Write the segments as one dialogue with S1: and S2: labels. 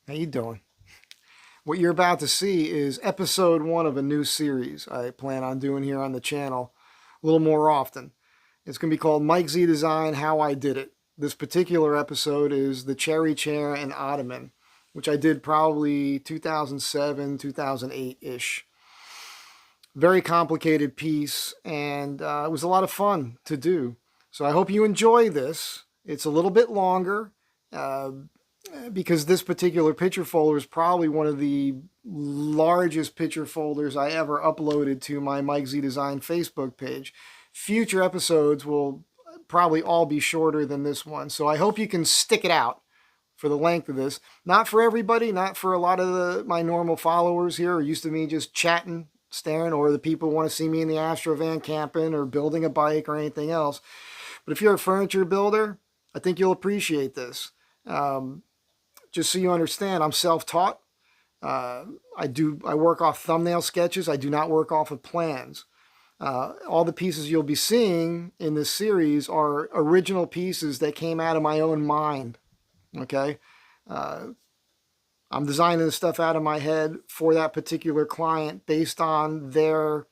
S1: How you doing? What you're about to see is episode 1 of a new series I plan on doing here on the channel a little more often. It's going to be called Mike Z Design How I Did It. This particular episode is the cherry chair and ottoman, which I did probably 2007, 2008-ish. Very complicated piece, and it was a lot of fun to do. So I hope you enjoy this. It's a little bit longer. Because this particular picture folder is probably one of the largest picture folders I ever uploaded to my Mike Z Design Facebook page. Future episodes will probably all be shorter than this one, so I hope you can stick it out for the length of this. Not for everybody, not for a lot of my normal followers here, or used to me just chatting, staring, or the people who want to see me in the Astro van camping or building a bike or anything else. But if you're a furniture builder, I think you'll appreciate this. Just so you understand, I'm self-taught. I work off thumbnail sketches. I do not work off of plans. All the pieces you'll be seeing in this series are original pieces that came out of my own mind. Okay, I'm designing this stuff out of my head for that particular client based on their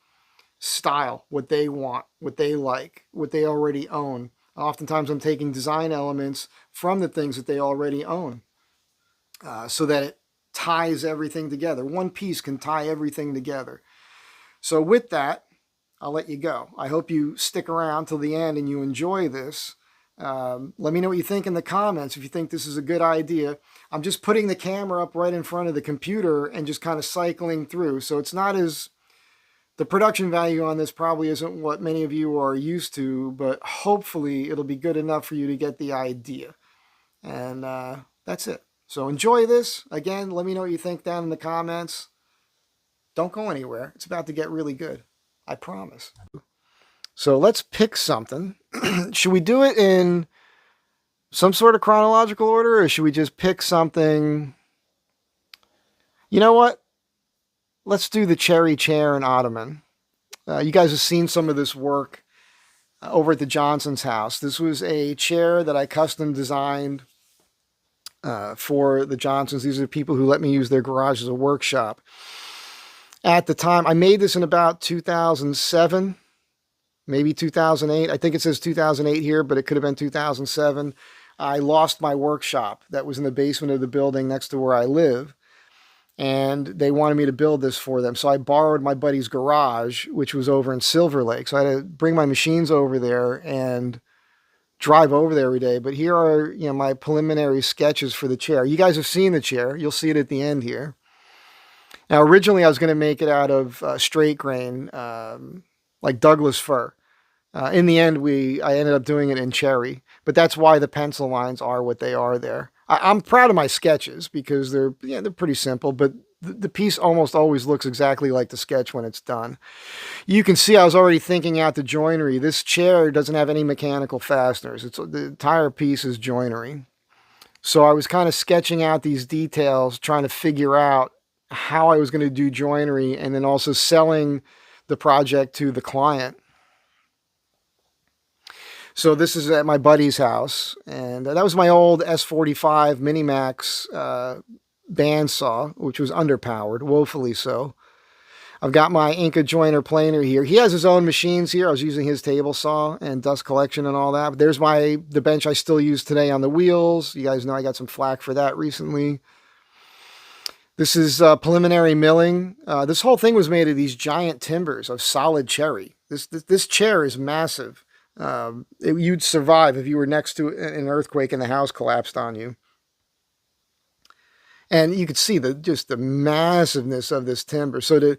S1: style, what they want, what they like, what they already own. Oftentimes, I'm taking design elements from the things that they already own. So that it ties everything together. One piece can tie everything together. So with that, I'll let you go. I hope you stick around till the end and you enjoy this. Let me know what you think in the comments if you think this is a good idea. I'm just putting the camera up right in front of the computer and just kind of cycling through. So it's not as... The production value on this probably isn't what many of you are used to, but hopefully it'll be good enough for you to get the idea. And that's it. So enjoy this. Again, let me know what you think down in the comments. Don't go anywhere. It's about to get really good. I promise. So let's pick something. Should we do it in some sort of chronological order, or should we just pick something? You know what? Let's do the cherry chair and ottoman. You guys have seen some of this work over at the Johnson's house. This was a chair that I custom designed for the Johnsons. These are the people who let me use their garage as a workshop. At the time, I made this in about 2007, maybe 2008. I think it says 2008 here, but it could have been 2007. I lost my workshop that was in the basement of the building next to where I live, and they wanted me to build this for them. So I borrowed my buddy's garage, which was over in Silver Lake. So I had to bring my machines over there and drive over there every day. But here are, my preliminary sketches for the chair. You guys have seen the chair. You'll see it at the end here. Now, originally I was going to make it out of straight grain, like Douglas fir. In the end, I ended up doing it in cherry, but that's why the pencil lines are what they are there. I'm proud of my sketches because they're pretty simple, but the piece almost always looks exactly like the sketch when it's done. You can see I was already thinking out the joinery. This chair doesn't have any mechanical fasteners. The entire piece is joinery. So I was kind of sketching out these details, trying to figure out how I was going to do joinery and then also selling the project to the client. So this is at my buddy's house, and that was my old S45 Minimax bandsaw, which was underpowered, woefully so. I've got my Inca joiner planer here. He has his own machines here. I was using his table saw and dust collection and all that. But there's the bench I still use today on the wheels. You guys know I got some flack for that recently. This is preliminary milling. This whole thing was made of these giant timbers of solid cherry. This chair is massive. You'd survive if you were next to an earthquake and the house collapsed on you. And you could see just the massiveness of this timber. So to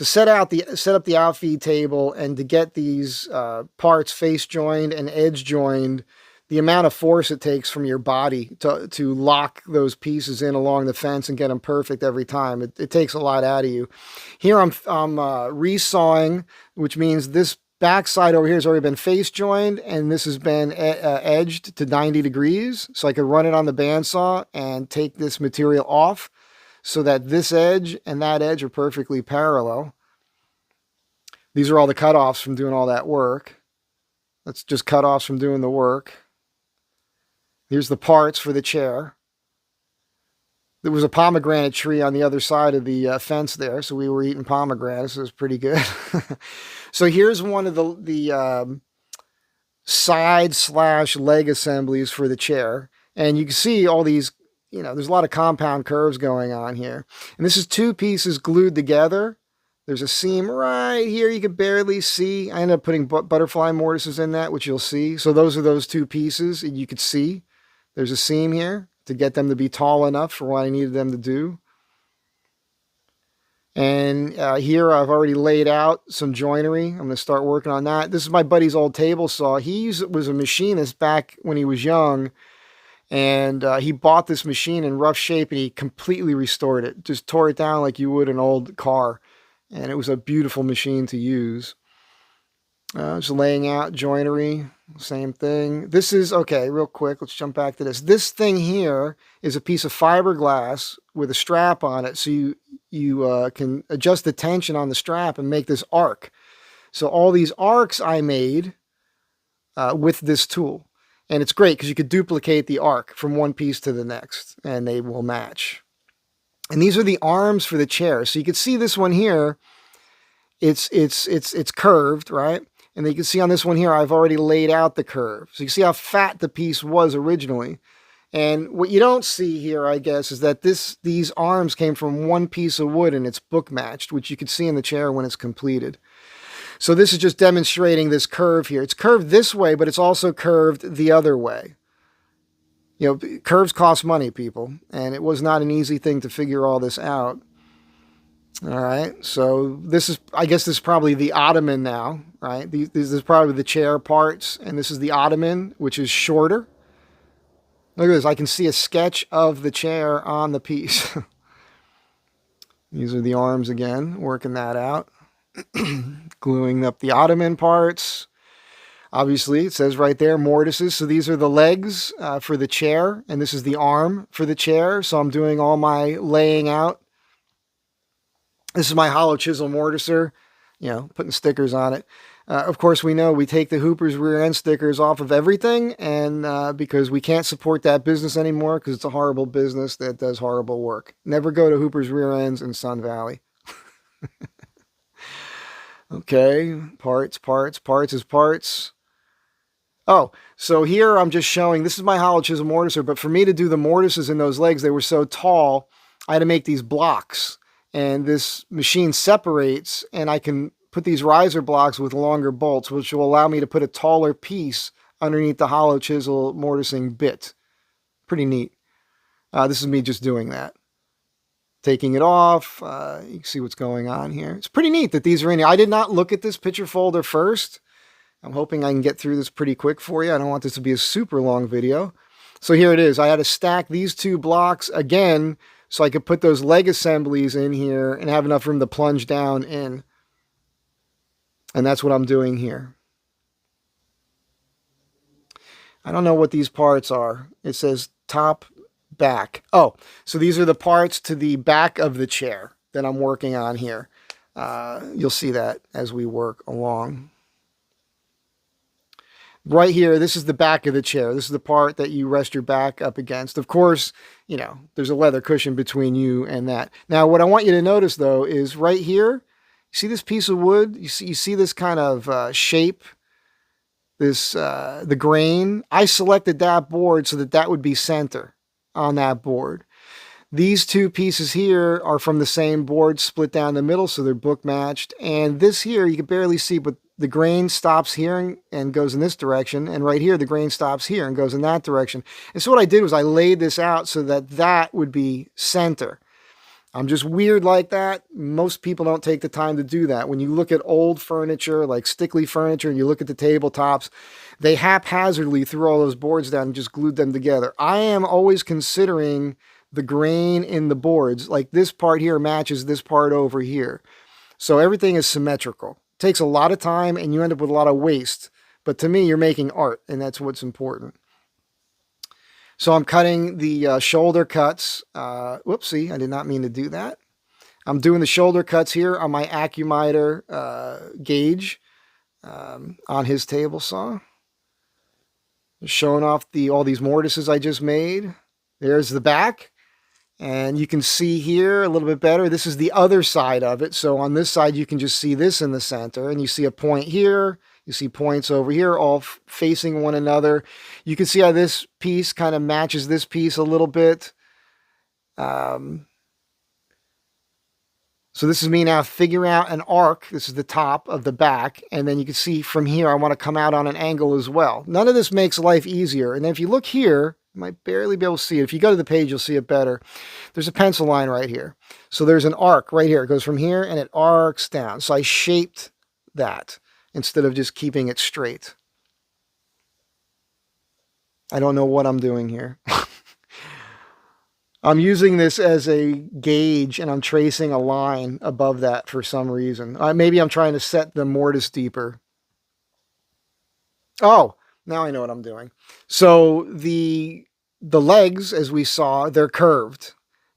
S1: set up the outfeed table and to get these parts face joined and edge joined, the amount of force it takes from your body to lock those pieces in along the fence and get them perfect every time, it takes a lot out of you. Here I'm resawing, which means this backside over here has already been face joined, and this has been edged to 90 degrees. So I could run it on the bandsaw and take this material off so that this edge and that edge are perfectly parallel. These are all the cutoffs from doing all that work. That's just cutoffs from doing the work. Here's the parts for the chair. there was a pomegranate tree on the other side of the fence there, so we were eating pomegranates. It was pretty good. So here's one of the side/leg assemblies for the chair, and you can see all these. There's a lot of compound curves going on here, and this is two pieces glued together. There's a seam right here you can barely see. I ended up putting butterfly mortises in that, which you'll see. So those are those two pieces, and you could see there's a seam here to get them to be tall enough for what I needed them to do. And here I've already laid out some joinery. I'm going to start working on that. This is my buddy's old table saw. He was a machinist back when he was young, and he bought this machine in rough shape, and he completely restored it. Just tore it down like you would an old car. And it was a beautiful machine to use. Just laying out joinery, same thing. This is, okay, real quick, let's jump back to this. This thing here is a piece of fiberglass with a strap on it, so you can adjust the tension on the strap and make this arc. So all these arcs I made with this tool. And it's great because you could duplicate the arc from one piece to the next, and they will match. And these are the arms for the chair. So you can see this one here, it's curved, right? And then you can see on this one here, I've already laid out the curve. So you see how fat the piece was originally. And what you don't see here, I guess, is that these arms came from one piece of wood and it's book matched, which you can see in the chair when it's completed. So this is just demonstrating this curve here. It's curved this way, but it's also curved the other way. Curves cost money, people, and it was not an easy thing to figure all this out. All right, so I guess this is probably the Ottoman now, right? This is probably the chair parts, and this is the Ottoman, which is shorter. Look at this, I can see a sketch of the chair on the piece. These are the arms again, working that out. Gluing up the Ottoman parts. Obviously, it says right there, mortises. So these are the legs for the chair, and this is the arm for the chair. So I'm doing all my laying out. This is my hollow chisel mortiser, putting stickers on it. Of course, we know we take the Hooper's rear end stickers off of everything, and because we can't support that business anymore because it's a horrible business that does horrible work. Never go to Hooper's rear ends in Sun Valley. Okay, parts is parts. Oh, so here I'm just showing, this is my hollow chisel mortiser, but for me to do the mortises in those legs, they were so tall, I had to make these blocks. And this machine separates, and I can put these riser blocks with longer bolts, which will allow me to put a taller piece underneath the hollow chisel mortising bit. Pretty neat. This is me just doing that. Taking it off, you can see what's going on here. It's pretty neat that these are in here. I did not look at this picture folder first. I'm hoping I can get through this pretty quick for you. I don't want this to be a super long video. So here it is. I had to stack these two blocks again so I could put those leg assemblies in here and have enough room to plunge down in. And that's what I'm doing here. I don't know what these parts are. It says top, back. Oh, so these are the parts to the back of the chair that I'm working on here. You'll see that as we work along. Right here, this is the back of the chair. This is the part that you rest your back up against. Of course, there's a leather cushion between you and that. Now, what I want you to notice, though, is right here, you see this piece of wood? You see this kind of shape, the grain? I selected that board so that would be center on that board. These two pieces here are from the same board, split down the middle, so they're book matched. And this here, you can barely see, but the grain stops here and goes in this direction. And right here, the grain stops here and goes in that direction. And so what I did was I laid this out so that would be center. I'm just weird like that. Most people don't take the time to do that. When you look at old furniture, like Stickley furniture, and you look at the tabletops, they haphazardly threw all those boards down and just glued them together. I am always considering the grain in the boards. Like this part here matches this part over here. So everything is symmetrical. Takes a lot of time and you end up with a lot of waste. But to me, you're making art, and that's what's important. So I'm cutting the shoulder cuts. Whoopsie, I did not mean to do that. I'm doing the shoulder cuts here on my Accumiter gauge on his table saw. Showing off all these mortises I just made. There's the back. And you can see here a little bit better. This is the other side of it. So on this side, you can just see this in the center. And you see a point here. You see points over here all facing one another. You can see how this piece kind of matches this piece a little bit. So this is me now figuring out an arc. This is the top of the back. And then you can see from here, I want to come out on an angle as well. None of this makes life easier. And then if you look here, you might barely be able to see it. If you go to the page, you'll see it better. There's a pencil line right here. So there's an arc right here. It goes from here and it arcs down. So I shaped that instead of just keeping it straight. I don't know what I'm doing here. I'm using this as a gauge and I'm tracing a line above that for some reason. Maybe I'm trying to set the mortise deeper. Oh, now I know what I'm doing. So the legs, as we saw, they're curved.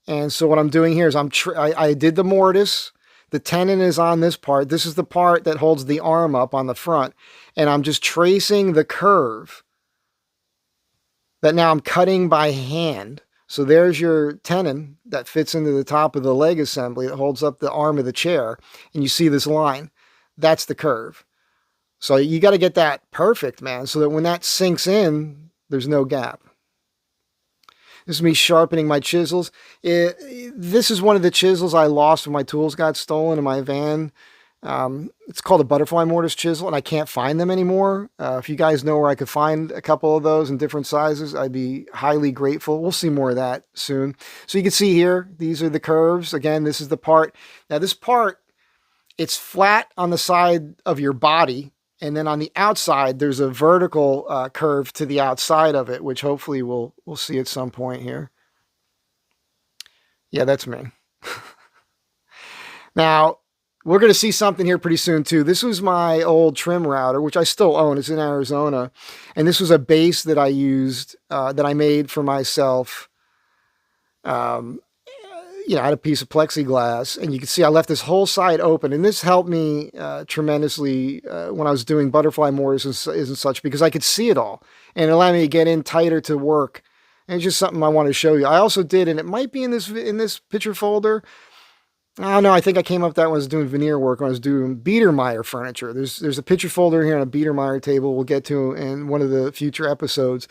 S1: And so what I'm doing here is I did the mortise. The tenon is on this part. This is the part that holds the arm up on the front. And I'm just tracing the curve that now I'm cutting by hand. So there's your tenon that fits into the top of the leg assembly that holds up the arm of the chair. And you see this line. That's the curve. So you got to get that perfect, man, so that when that sinks in, there's no gap. This is me sharpening my chisels. This is one of the chisels I lost when my tools got stolen in my van. It's called a butterfly mortise chisel, and I can't find them anymore. If you guys know where I could find a couple of those in different sizes, I'd be highly grateful. We'll see more of that soon. So you can see here, these are the curves. Again, this is the part. Now this part, it's flat on the side of your body, and then on the outside, there's a vertical curve to the outside of it, which hopefully we'll see at some point here. Yeah, that's me. Now, we're going to see something here pretty soon too. This was my old trim router, which I still own. It's in Arizona. And this was a base that I used, that I made for myself. I had a piece of plexiglass, and you can see I left this whole side open. And this helped me tremendously when I was doing butterfly mortise and such, because I could see it all. And it allowed me to get in tighter to work. And it's just something I want to show you. I also did, and it might be in this picture folder. Oh no, I think I came up with that when I was doing veneer work, when I was doing Biedermeier furniture. There's a picture folder here on a Biedermeier table we'll get to in one of the future episodes.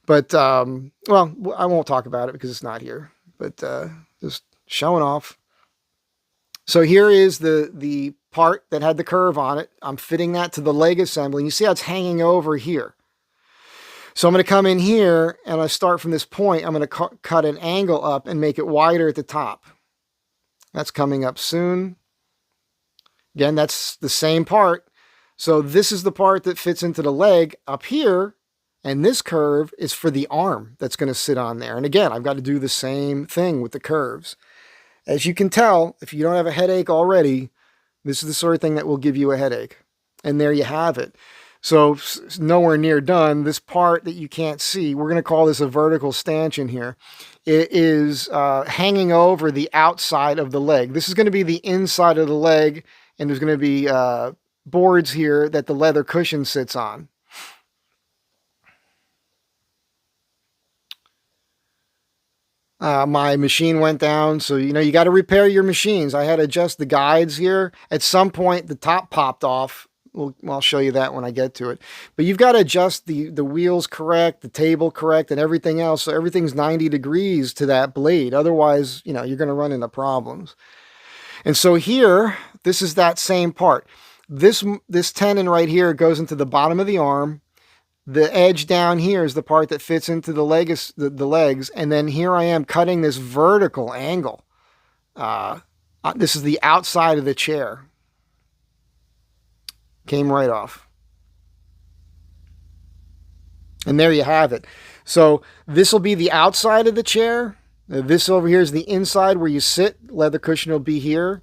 S1: But, well, I won't talk about it because it's not here. But just showing off. So here is the part that had the curve on it. I'm fitting that to the leg assembly. And you see how it's hanging over here. So I'm going to come in here, and I start from this point. I'm going to cut an angle up and make it wider at the top. That's coming up soon. Again, that's the same part. So this is the part that fits into the leg up here. And this curve is for the arm that's going to sit on there. And again, I've got to do the same thing with the curves. As you can tell, if you don't have a headache already, this is the sort of thing that will give you a headache. And there you have it. So nowhere near done. This part that you can't see, we're going to call this a vertical stanchion here. It is hanging over the outside of the leg. This is going to be the inside of the leg, and there's going to be boards here that the leather cushion sits on. My machine went down, so you got to repair your machines. I had to adjust the guides here. At some point, the top popped off. I'll show you that when I get to it. But you've got to adjust the wheels correct, the table correct, and everything else. So everything's 90 degrees to that blade. Otherwise, you're going to run into problems. And so here, this is that same part. This tenon right here goes into the bottom of the arm. The edge down here is the part that fits into the legs. And then here I am cutting this vertical angle. This is the outside of the chair. Came right off. And there you have it. So this will be the outside of the chair. This over here is the inside where you sit. Leather cushion will be here.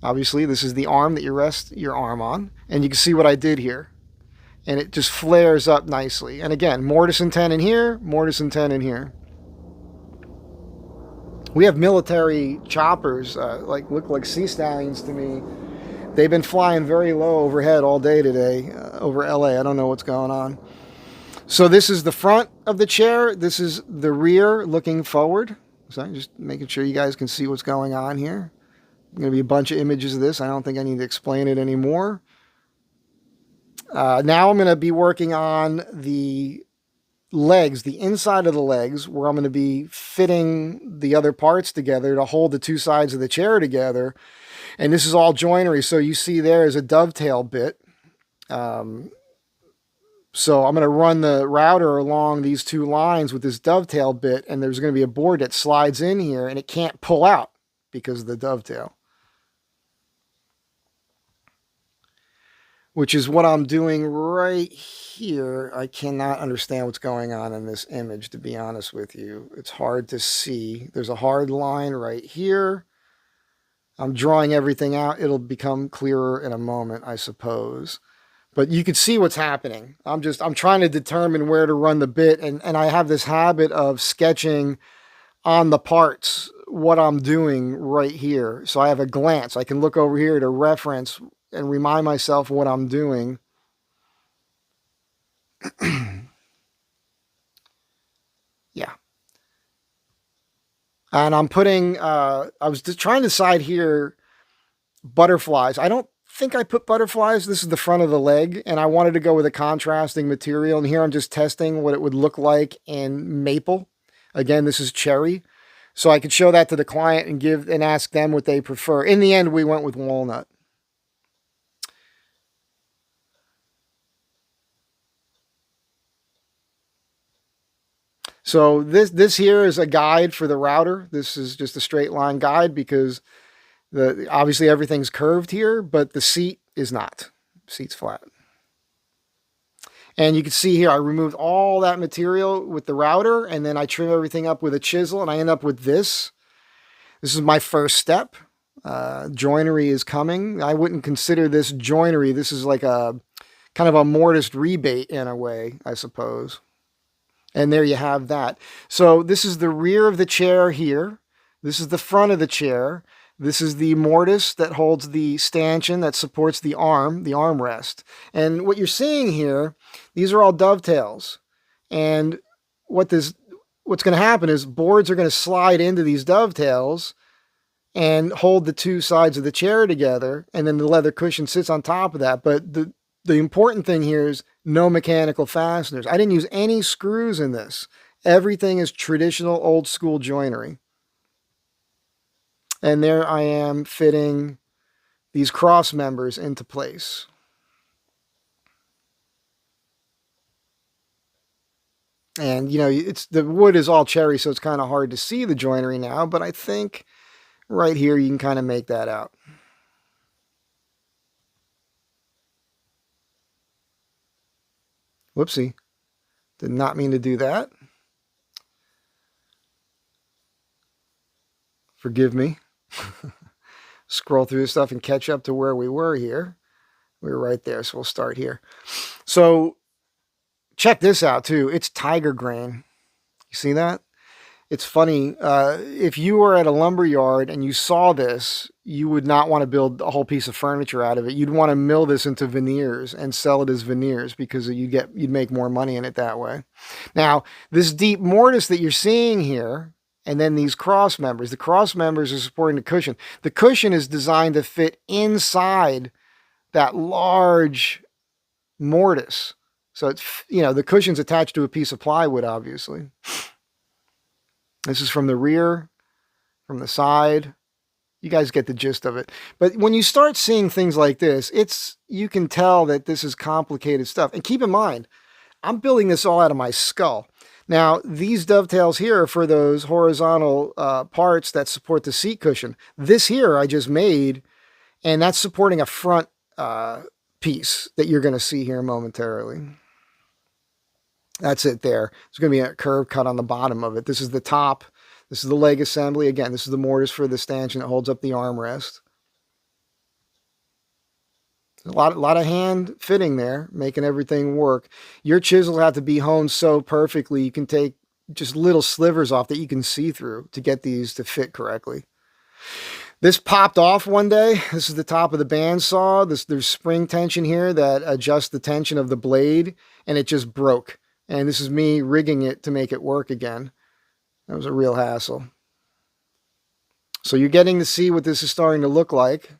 S1: Obviously, this is the arm that you rest your arm on. And you can see what I did here. And it just flares up nicely. And again, mortise and tenon here, mortise and tenon here. We have military choppers, look like sea stallions to me. They've been flying very low overhead all day today over LA. I don't know what's going on. So this is the front of the chair. This is the rear looking forward. So I'm just making sure you guys can see what's going on here. Going to be a bunch of images of this. I don't think I need to explain it anymore. Now I'm going to be working on the legs, the inside of the legs, where I'm going to be fitting the other parts together to hold the two sides of the chair together. And this is all joinery. So you see there is a dovetail bit. So I'm going to run the router along these two lines with this dovetail bit, and there's going to be a board that slides in here, and it can't pull out because of the dovetail. Which is what I'm doing right here. I cannot understand what's going on in this image, to be honest with you. It's hard to see. There's a hard line right here. I'm drawing everything out. It'll become clearer in a moment, I suppose. But you can see what's happening. I'm trying to determine where to run the bit, and I have this habit of sketching on the parts what I'm doing right here. So I have a glance. I can look over here to reference and remind myself what I'm doing. Yeah. And I'm putting, I was just trying to decide here, butterflies. I don't think I put butterflies. This is the front of the leg, and I wanted to go with a contrasting material. And here I'm just testing what it would look like in maple. Again, this is cherry. So I could show that to the client and ask them what they prefer. In the end, we went with walnut. So this here is a guide for the router. This is just a straight line guide because obviously everything's curved here, but the seat is not. The seat's flat. And you can see here, I removed all that material with the router, and then I trim everything up with a chisel, and I end up with this. This is my first step. Joinery is coming. I wouldn't consider this joinery. This is like a kind of a mortised rebate in a way, I suppose. And there you have that. So this is the rear of the chair here. This is the front of the chair. This is the mortise that holds the stanchion that supports the armrest. And what you're seeing here, these are all dovetails. And what's going to happen is boards are going to slide into these dovetails and hold the two sides of the chair together, and then the leather cushion sits on top of that. But the important thing here is no mechanical fasteners. I didn't use any screws in this. Everything is traditional old school joinery. And there I am fitting these cross members into place. And, you know, the wood is all cherry, so it's kind of hard to see the joinery now, but I think right here you can kind of make that out. Whoopsie. Did not mean to do that. Forgive me. Scroll through this stuff and catch up to where we were here. We were right there, so we'll start here. So check this out too. It's tiger grain. You see that? It's funny. If you were at a lumber yard and you saw this, you would not want to build a whole piece of furniture out of it. You'd want to mill this into veneers and sell it as veneers because you'd make more money in it that way. Now, this deep mortise that you're seeing here, and then these cross members. The cross members are supporting the cushion. The cushion is designed to fit inside that large mortise. So it's, you know, the cushion's attached to a piece of plywood, obviously. This is from the rear, from the side. You guys get the gist of it. But when you start seeing things like this, you can tell that this is complicated stuff. And keep in mind, I'm building this all out of my skull. Now, these dovetails here are for those horizontal parts that support the seat cushion. This here I just made, and that's supporting a front piece that you're going to see here momentarily. That's it there. There's going to be a curve cut on the bottom of it. This is the top. This is the leg assembly. Again, this is the mortise for the stanchion that holds up the armrest. A lot of hand fitting there, making everything work. Your chisel have to be honed so perfectly you can take just little slivers off that you can see through to get these to fit correctly. This popped off one day. This is the top of the bandsaw. There's spring tension here that adjusts the tension of the blade, and it just broke. And this is me rigging it to make it work again. That was a real hassle. So you're getting to see what this is starting to look like.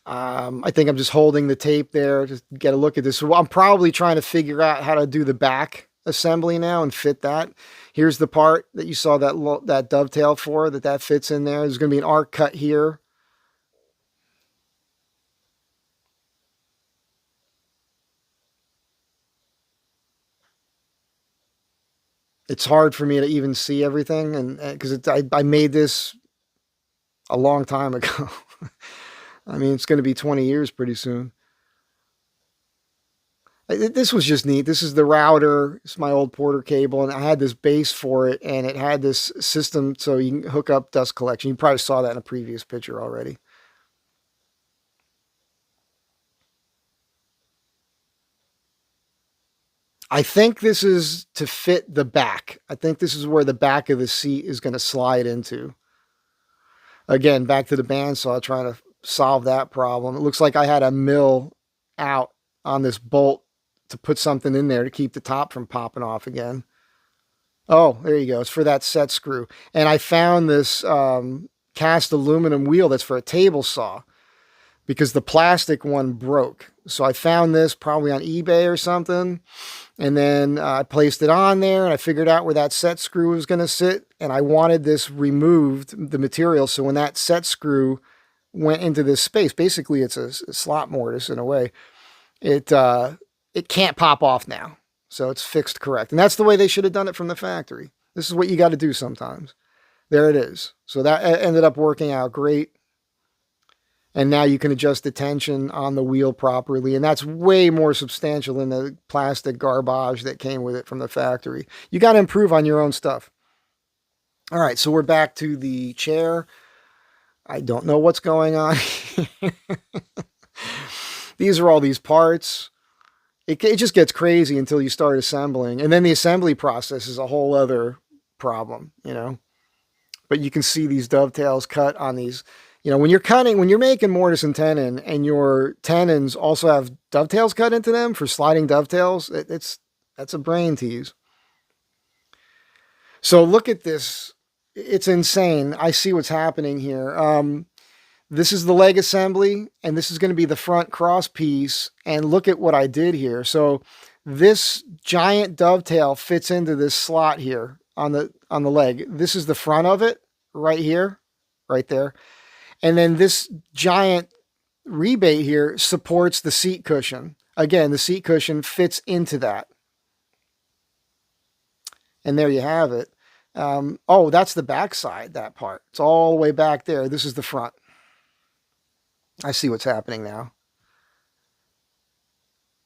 S1: I think I'm just holding the tape there to get a look at this. So I'm probably trying to figure out how to do the back assembly now and fit that. Here's the part that you saw that dovetail for, that fits in there. There's going to be an arc cut here. It's hard for me to even see everything, and because I made this a long time ago. I mean, it's going to be 20 years pretty soon. This was just neat. This is the router. It's my old Porter cable, and I had this base for it, and it had this system so you can hook up dust collection. You probably saw that in a previous picture already. I think this is to fit the back. I think this is where the back of the seat is going to slide into. Again, back to the bandsaw, trying to solve that problem. It looks like I had a mill out on this bolt to put something in there to keep the top from popping off again. Oh, there you go. It's for that set screw. And I found this cast aluminum wheel that's for a table saw because the plastic one broke. So I found this probably on eBay or something. And then I placed it on there and I figured out where that set screw was going to sit. And I wanted this removed, the material. So when that set screw went into this space, basically it's a slot mortise in a way, it can't pop off now. So it's fixed correct. And that's the way they should have done it from the factory. This is what you got to do sometimes. There it is. So that ended up working out great. And now you can adjust the tension on the wheel properly. And that's way more substantial than the plastic garbage that came with it from the factory. You got to improve on your own stuff. All right, so we're back to the chair. I don't know what's going on. These are all these parts. It just gets crazy until you start assembling. And then the assembly process is a whole other problem, you know. But you can see these dovetails cut on these. You know, when you're making mortise and tenon and your tenons also have dovetails cut into them for sliding dovetails, that's a brain tease. So look at this. It's insane. I see what's happening here. This is the leg assembly, and this is going to be the front cross piece. And look at what I did here. So this giant dovetail fits into this slot here on the leg. This is the front of it right here, right there. And then this giant rebate here supports the seat cushion. Again, the seat cushion fits into that. And there you have it. Oh, that's the back side, that part. It's all the way back there. This is the front. I see what's happening now.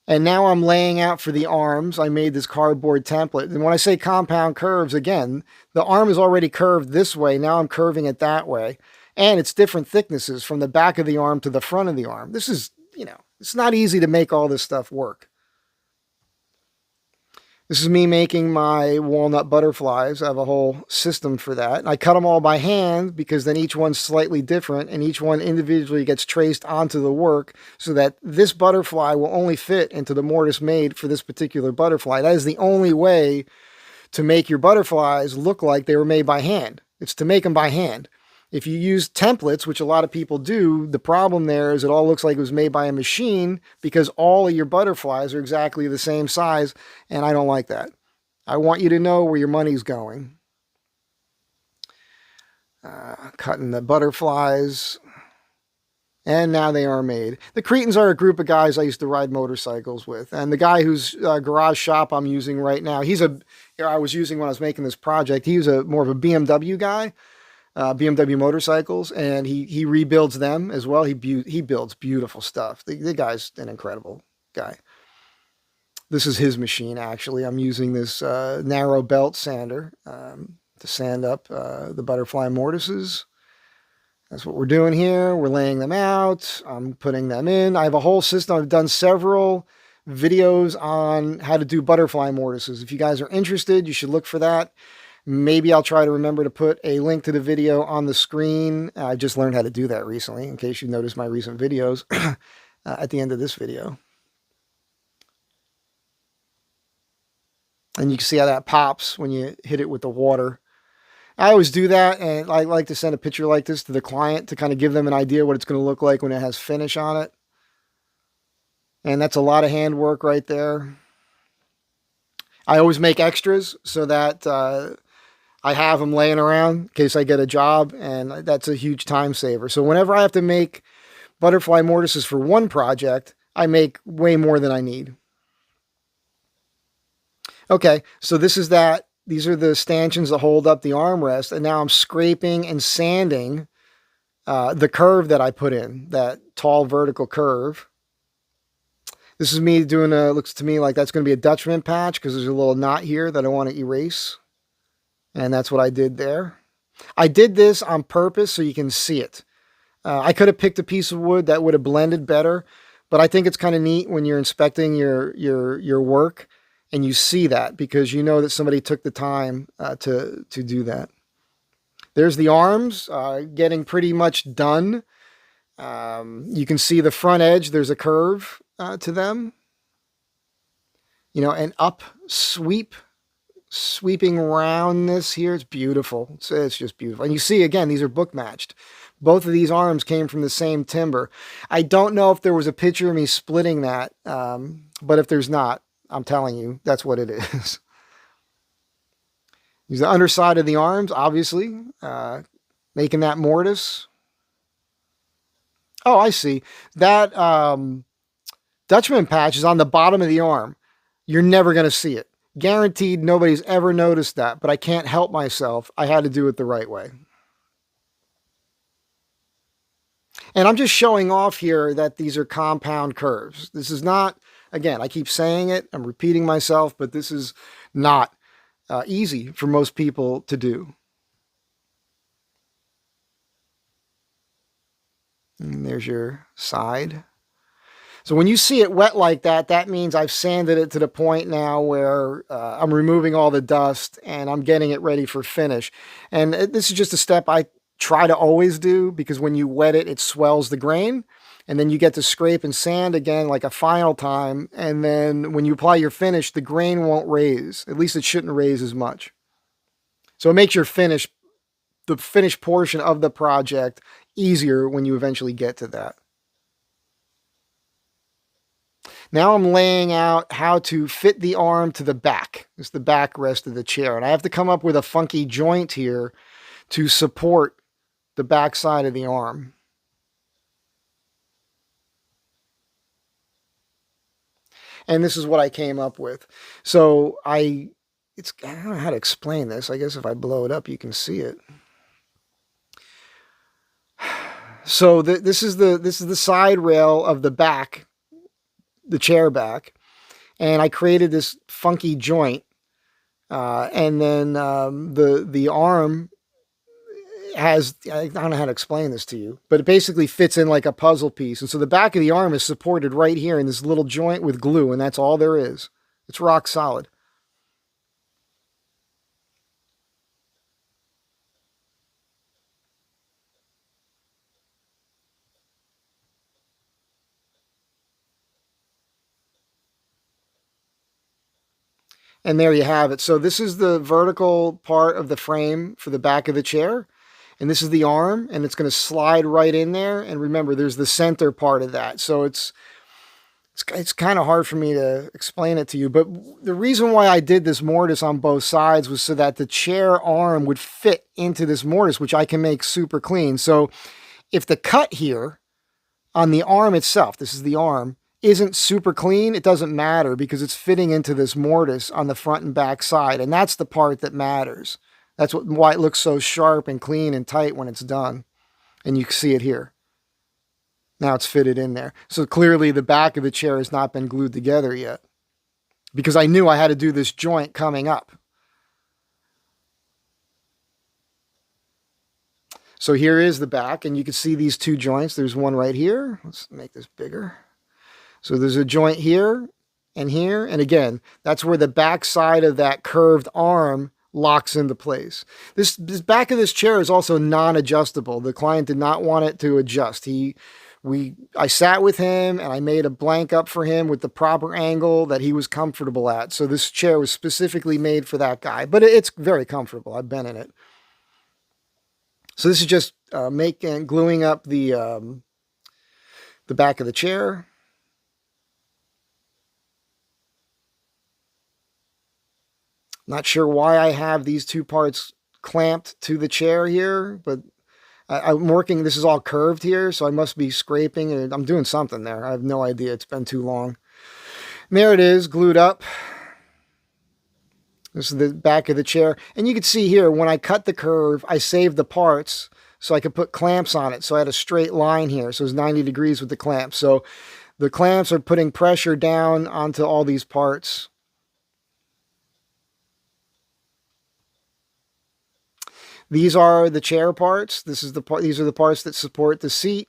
S1: And now I'm laying out for the arms. I made this cardboard template. And when I say compound curves, again, the arm is already curved this way. Now I'm curving it that way. And it's different thicknesses from the back of the arm to the front of the arm. This is, you know, it's not easy to make all this stuff work. This is me making my walnut butterflies. I have a whole system for that. I cut them all by hand because then each one's slightly different and each one individually gets traced onto the work so that this butterfly will only fit into the mortise made for this particular butterfly. That is the only way to make your butterflies look like they were made by hand. It's to make them by hand. If you use templates, which a lot of people do, the problem there is it all looks like it was made by a machine because all of your butterflies are exactly the same size, and I don't like that. I want you to know where your money's going. Cutting the butterflies, and now they are made. The Cretans are a group of guys I used to ride motorcycles with, and the guy whose garage shop I'm using right now, I was using when I was making this project. He was more of a BMW guy. BMW motorcycles, and he rebuilds them as well. He builds beautiful stuff. The guy's an incredible guy. This is his machine, actually. I'm using this narrow belt sander to sand up the butterfly mortises. That's what we're doing here. We're laying them out. I'm putting them in. I have a whole system. I've done several videos on how to do butterfly mortises. If you guys are interested, you should look for that. Maybe I'll try to remember to put a link to the video on the screen. I just learned how to do that recently, in case you noticed my recent videos at the end of this video. And you can see how that pops when you hit it with the water. I always do that, and I like to send a picture like this to the client to kind of give them an idea what it's going to look like when it has finish on it. And that's a lot of handwork right there. I always make extras so that I have them laying around in case I get a job, and that's a huge time saver. So whenever I have to make butterfly mortises for one project, I make way more than I need. Okay, so this is that. These are the stanchions that hold up the armrest, and now I'm scraping and sanding the curve that I put in, that tall vertical curve. This is me doing looks to me like that's going to be a Dutchman patch because there's a little knot here that I want to erase. And that's what I did there. I did this on purpose so you can see it. I could have picked a piece of wood that would have blended better, but I think it's kind of neat when you're inspecting your work and you see that because you know that somebody took the time to do that. There's the arms getting pretty much done. You can see the front edge. There's a curve to them. You know, an up sweeping around this here. It's beautiful. It's just beautiful. And you see, again, these are book matched. Both of these arms came from the same timber. I don't know if there was a picture of me splitting that, but if there's not, I'm telling you, that's what it is. Use the underside of the arms, obviously, making that mortise. Oh, I see. That Dutchman patch is on the bottom of the arm. You're never going to see it. Guaranteed nobody's ever noticed that, but I can't help myself. I had to do it the right way. And I'm just showing off here that these are compound curves. This is not, again, I keep saying it, I'm repeating myself, but this is not easy for most people to do. And there's your side. So when you see it wet like that, that means I've sanded it to the point now where I'm removing all the dust and I'm getting it ready for finish. And this is just a step I try to always do because when you wet it, it swells the grain. And then you get to scrape and sand again like a final time. And then when you apply your finish, the grain won't raise. At least it shouldn't raise as much. So it makes your finish, the finished portion of the project, easier when you eventually get to that. Now I'm laying out how to fit the arm to the back. It's the backrest of the chair. And I have to come up with a funky joint here to support the back side of the arm. And this is what I came up with. So I don't know how to explain this. I guess if I blow it up, you can see it. So this is the side rail of the back, the chair back, and I created this funky joint, and then the arm has, I don't know how to explain this to you, but it basically fits in like a puzzle piece. And so the back of the arm is supported right here in this little joint with glue, and that's all there is. It's rock solid. And there you have it. So this is the vertical part of the frame for the back of the chair. And this is the arm, and it's going to slide right in there. And remember, there's the center part of that. So it's kind of hard for me to explain it to you. But the reason why I did this mortise on both sides was so that the chair arm would fit into this mortise, which I can make super clean. So if the cut here on the arm itself, this is the arm, isn't super clean, it doesn't matter because it's fitting into this mortise on the front and back side. And that's the part that matters. That's why it looks so sharp and clean and tight when it's done. And you can see it here. Now it's fitted in there. So clearly the back of the chair has not been glued together yet because I knew I had to do this joint coming up. So here is the back, and you can see these two joints. There's one right here. Let's make this bigger. So there's a joint here and here. And again, that's where the back side of that curved arm locks into place. This back of this chair is also non-adjustable. The client did not want it to adjust. I sat with him and I made a blank up for him with the proper angle that he was comfortable at. So this chair was specifically made for that guy, but it's very comfortable. I've been in it. So this is just gluing up the back of the chair. Not sure why I have these two parts clamped to the chair here, but I'm working, this is all curved here, so I must be scraping, and I'm doing something there. I have no idea, it's been too long. And there it is, glued up. This is the back of the chair. And you can see here, when I cut the curve, I saved the parts so I could put clamps on it. So I had a straight line here, so it's 90 degrees with the clamps. So the clamps are putting pressure down onto all these parts. These are the chair parts. These are the parts that support the seat.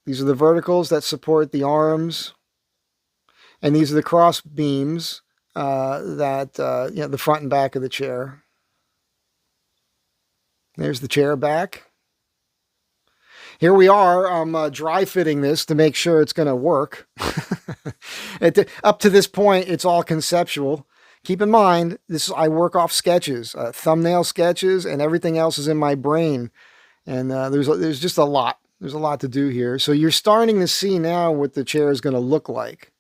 S1: These are the verticals that support the arms. And these are the cross beams the front and back of the chair. There's the chair back. Here we are. I'm dry fitting this to make sure it's going to work. Up to this point, it's all conceptual. Keep in mind, I work off sketches, thumbnail sketches, and everything else is in my brain. And there's just a lot. There's a lot to do here. So you're starting to see now what the chair is going to look like.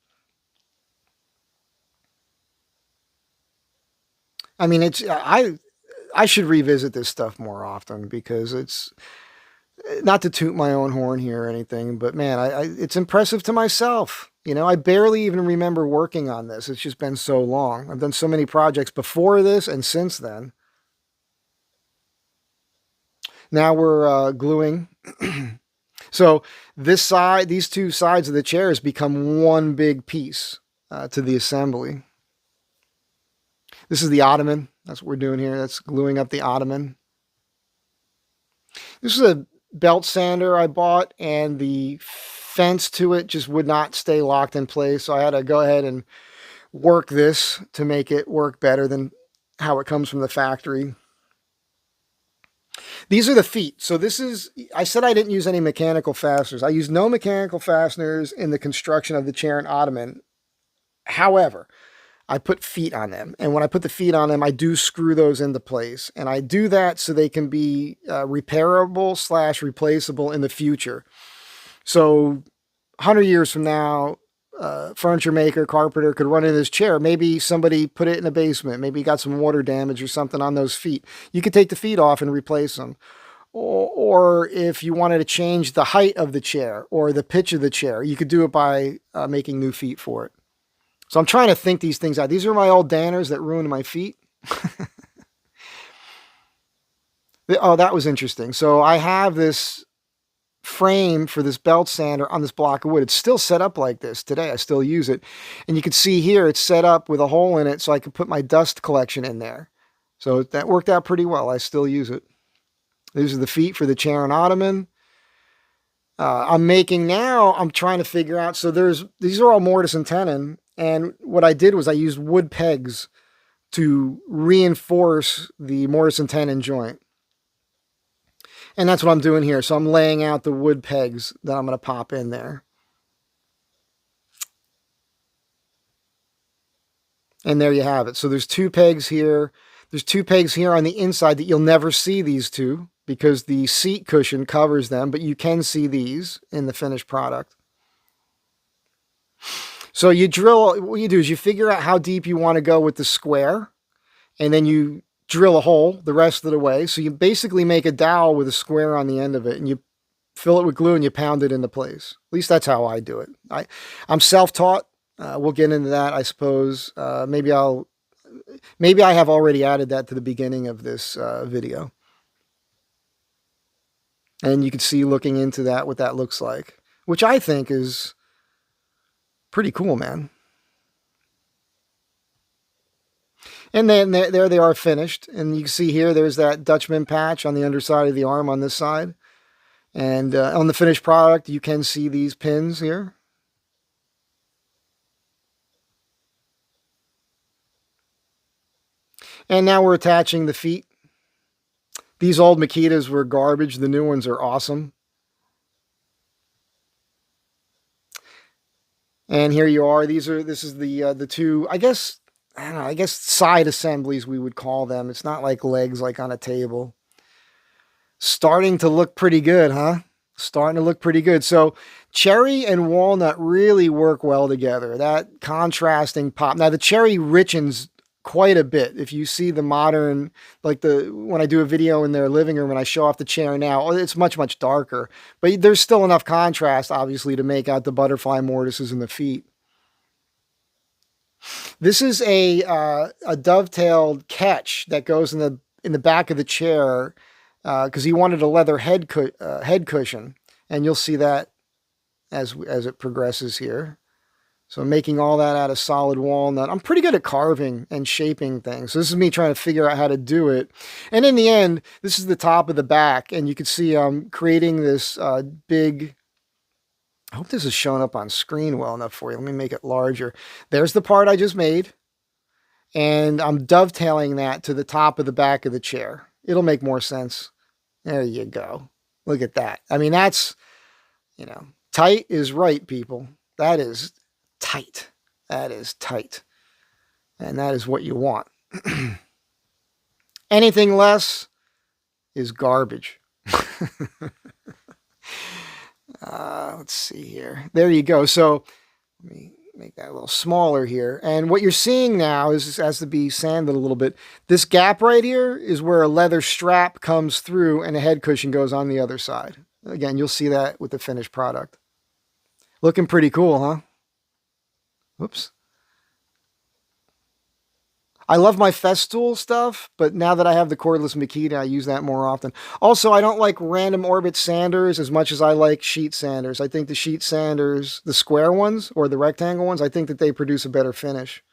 S1: I mean, I should revisit this stuff more often, because it's not to toot my own horn here or anything, but man, it's impressive to myself. You know, I barely even remember working on this. It's just been so long. I've done so many projects before this and since then. Now we're gluing. So these two sides of the chair has become one big piece to the assembly. This is the Ottoman. That's what we're doing here. That's gluing up the Ottoman. This is a belt sander I bought, and the fence to it just would not stay locked in place. So I had to go ahead and work this to make it work better than how it comes from the factory. These are the feet. So I said I didn't use any mechanical fasteners. I used no mechanical fasteners in the construction of the chair and Ottoman. However, I put feet on them. And when I put the feet on them, I do screw those into place. And I do that so they can be repairable / replaceable in the future. So 100 years from now, furniture maker, carpenter could run in his chair. Maybe somebody put it in a basement. Maybe got some water damage or something on those feet. You could take the feet off and replace them. Or if you wanted to change the height of the chair or the pitch of the chair, you could do it by making new feet for it. So I'm trying to think these things out. These are my old Danners that ruined my feet. Oh, that was interesting. So I have this frame for this belt sander on this block of wood. It's still set up like this today. I still use it. And you can see here it's set up with a hole in it so I can put my dust collection in there. So that worked out pretty well. I still use it. These are the feet for the chair and Ottoman. I'm trying to figure out, so these are all mortise and tenon. And what I did was I used wood pegs to reinforce the mortise and tenon joint. And that's what I'm doing here. So I'm laying out the wood pegs that I'm going to pop in there. And there you have it. So there's two pegs here. There's two pegs here on the inside that you'll never see these two because the seat cushion covers them, but you can see these in the finished product. So what you do is you figure out how deep you want to go with the square, and then you drill a hole the rest of the way. So you basically make a dowel with a square on the end of it, and you fill it with glue and you pound it into place. At least that's how I do it. I'm self-taught. We'll get into that, I suppose. Maybe I have already added that to the beginning of this video. And you can see looking into that what that looks like, which I think is pretty cool, man. And then there they are finished. And you can see here, there's that Dutchman patch on the underside of the arm on this side. And on the finished product, you can see these pins here. And now we're attaching the feet. These old Makitas were garbage. The new ones are awesome. And here you are. This is the two, I guess side assemblies we would call them. It's not like legs like on a table. Starting to look pretty good, huh? Starting to look pretty good. So cherry and walnut really work well together. That contrasting pop. Now the cherry richens quite a bit. If you see the modern, like when I do a video in their living room and I show off the chair now, it's much, much darker. But there's still enough contrast, obviously, to make out the butterfly mortises in the feet. This is a dovetailed catch that goes in the back of the chair because he wanted a leather head cushion, and you'll see that as it progresses here. So I'm making all that out of solid walnut. I'm pretty good at carving and shaping things. So this is me trying to figure out how to do it. And in the end, this is the top of the back, and you can see I'm creating this big. I hope this is showing up on screen well enough for you. Let me make it larger. There's the part I just made, and I'm dovetailing that to the top of the back of the chair. It'll make more sense. There you go. Look at that. I mean, that's, tight is right, people. That is tight. That is tight. And that is what you want. Anything less is garbage. Let's see here. There you go. So let me make that a little smaller here. And what you're seeing now is, has to be sanded a little bit. This gap right here is where a leather strap comes through and a head cushion goes on the other side. Again, you'll see that with the finished product. Looking pretty cool, huh? Whoops. I love my Festool stuff, but now that I have the cordless Makita, I use that more often. Also, I don't like random orbit sanders as much as I like sheet sanders. I think the sheet sanders, the square ones or the rectangle ones, I think that they produce a better finish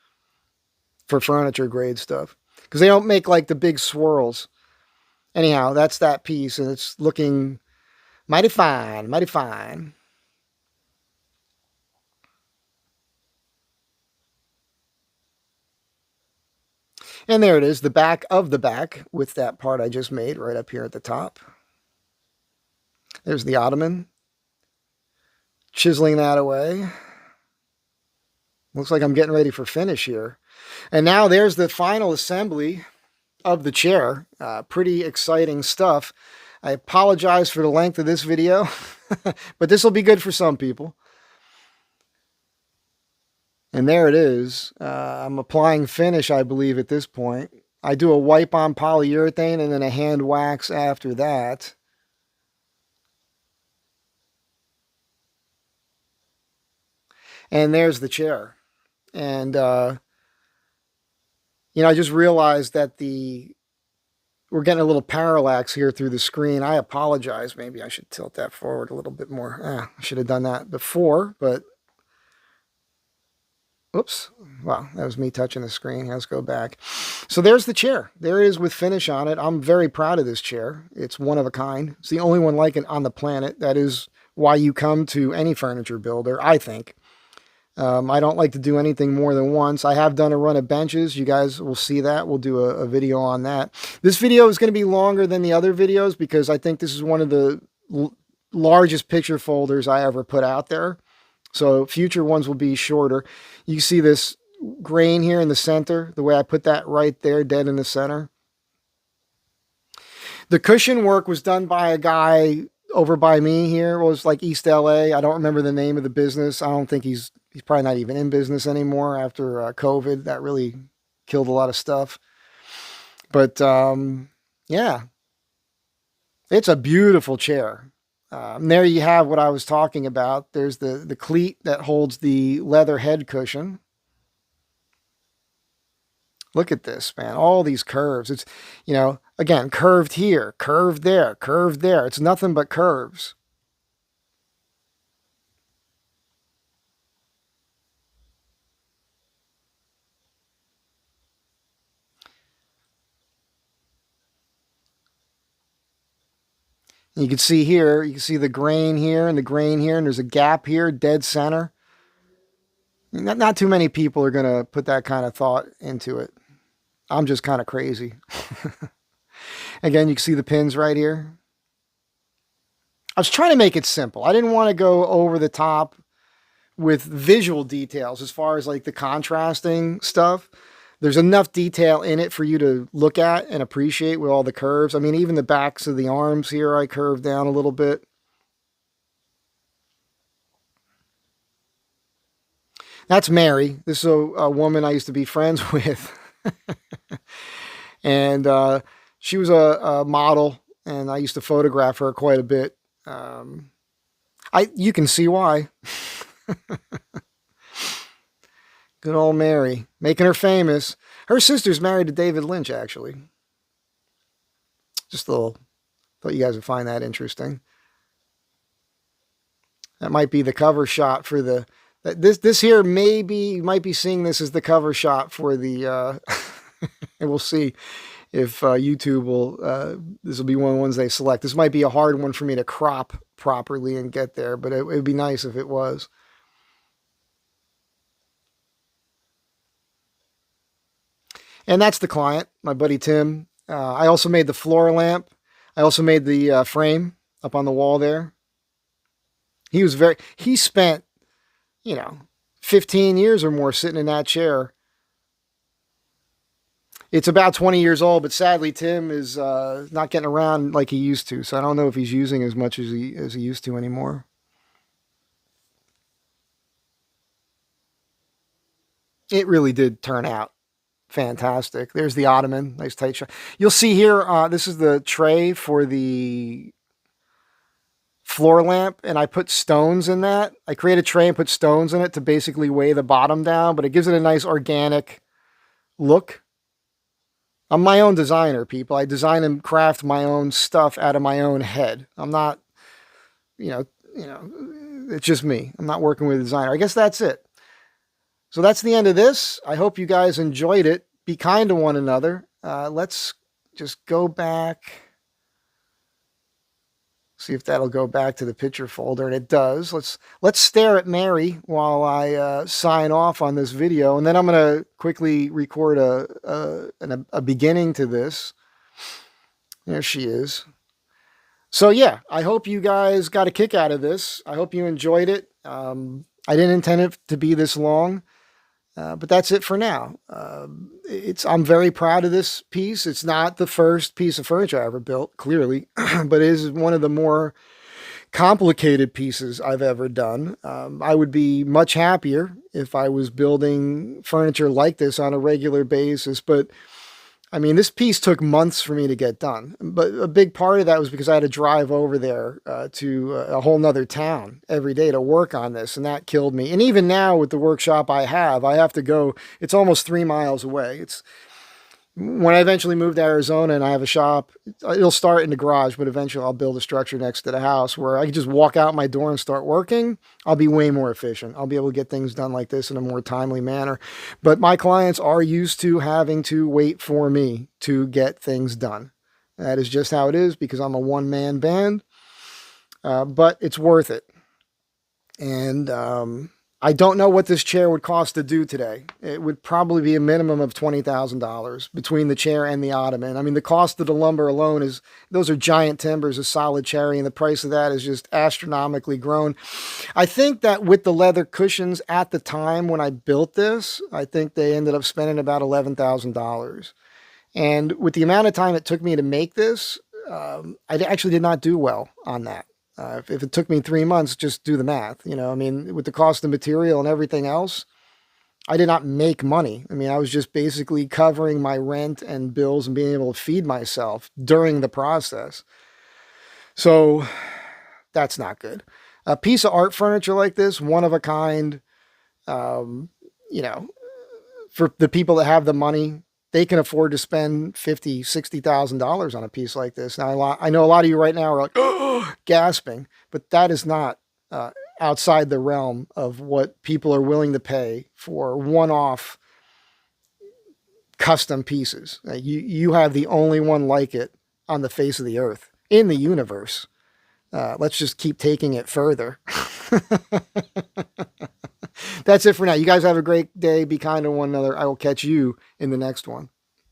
S1: for furniture grade stuff because they don't make like the big swirls. Anyhow, that's that piece, and it's looking mighty fine, mighty fine. And there it is, the back of the back with that part I just made right up here at the top. There's the Ottoman. Chiseling that away. Looks like I'm getting ready for finish here. And now there's the final assembly of the chair. Pretty exciting stuff. I apologize for the length of this video, but this will be good for some people. And there it is. I'm applying finish, I believe, at this point. I do a wipe on polyurethane and then a hand wax after that. And there's the chair. And, I just realized that we're getting a little parallax here through the screen. I apologize. Maybe I should tilt that forward a little bit more. I should have done that before, but oops. Wow, that was me touching the screen. Let's go back. So there's the chair. There it is with finish on it. I'm very proud of this chair. It's one of a kind. It's the only one like it on the planet. That is why you come to any furniture builder, I think. I don't like to do anything more than once. I have done a run of benches. You guys will see that. We'll do a video on that. This video is going to be longer than the other videos because I think this is one of the largest picture folders I ever put out there. So future ones will be shorter. You see this grain here in the center, the way I put that right there, dead in the center. The cushion work was done by a guy over by me here. It was like East LA. I don't remember the name of the business. I don't think he's probably not even in business anymore after COVID. That really killed a lot of stuff. But yeah, it's a beautiful chair. There you have what I was talking about. There's the cleat that holds the leather head cushion. Look at this, man. All these curves. It's, again, curved here, curved there, curved there. It's nothing but curves. And you can see here, you can see the grain here and the grain here, and there's a gap here, dead center. Not too many people are going to put that kind of thought into it. I'm just kind of crazy. Again, you can see the pins right here. I was trying to make it simple. I didn't want to go over the top with visual details as far as like the contrasting stuff. there's enough detail in it for you to look at and appreciate with all the curves. I mean, even the backs of the arms here, I curved down a little bit. That's Mary. This is a woman I used to be friends with. And she was a model, and I used to photograph her quite a bit. You can see why. Good old Mary, making her famous. Her sister's married to David Lynch, actually. Just a little, thought you guys would find that interesting. That might be the cover shot for the, this here maybe, you might be seeing this as the cover shot for the, and we'll see if YouTube will, this will be one of the ones they select. This might be a hard one for me to crop properly and get there, but it would be nice if it was. And that's the client, my buddy Tim. I also made the floor lamp. I also made the frame up on the wall there. He spent, 15 years or more sitting in that chair. It's about 20 years old, but sadly Tim is not getting around like he used to. So I don't know if he's using as much as he used to anymore. It really did turn out fantastic. There's the Ottoman, nice tight shot. You'll see here, this is the tray for the floor lamp, and I put stones in that. I create a tray and put stones in it to basically weigh the bottom down, but it gives it a nice organic look. I'm my own designer, people. I design and craft my own stuff out of my own head. I'm not, it's just me. I'm not working with a designer. I guess that's it. So that's the end of this. I hope you guys enjoyed it. Be kind to one another. Let's just go back. See if that'll go back to the picture folder, and it does. Let's stare at Mary while I sign off on this video, and then I'm going to quickly record a beginning to this. There she is. So yeah, I hope you guys got a kick out of this. I hope you enjoyed it. I didn't intend it to be this long. But that's it for now. I'm very proud of this piece. It's not the first piece of furniture I ever built, clearly, but it is one of the more complicated pieces I've ever done. I would be much happier if I was building furniture like this on a regular basis, but I mean, this piece took months for me to get done, but a big part of that was because I had to drive over there to a whole nother town every day to work on this, and that killed me. And even now with the workshop I have to go, it's almost 3 miles away. When I eventually move to Arizona and I have a shop, it'll start in the garage, but eventually I'll build a structure next to the house where I can just walk out my door and start working. I'll be way more efficient. I'll be able to get things done like this in a more timely manner. But my clients are used to having to wait for me to get things done. That is just how it is because I'm a one-man band, but it's worth it. And I don't know what this chair would cost to do today. It would probably be a minimum of $20,000 between the chair and the Ottoman. I mean, the cost of the lumber alone those are giant timbers, a solid cherry, and the price of that is just astronomically grown. I think that with the leather cushions at the time when I built this, I think they ended up spending about $11,000. And with the amount of time it took me to make this, I actually did not do well on that. If it took me 3 months, just do the math. I mean, with the cost of material and everything else, I did not make money. I mean, I was just basically covering my rent and bills and being able to feed myself during the process. So that's not good. A piece of art furniture like this, one of a kind, for the people that have the money, they can afford to spend $50,000, $60,000 on a piece like this. Now, I know a lot of you right now are like, oh, gasping, but that is not outside the realm of what people are willing to pay for one-off custom pieces. You have the only one like it on the face of the earth, in the universe. Let's just keep taking it further. That's it for now. You guys have a great day. Be kind to one another. I will catch you in the next one.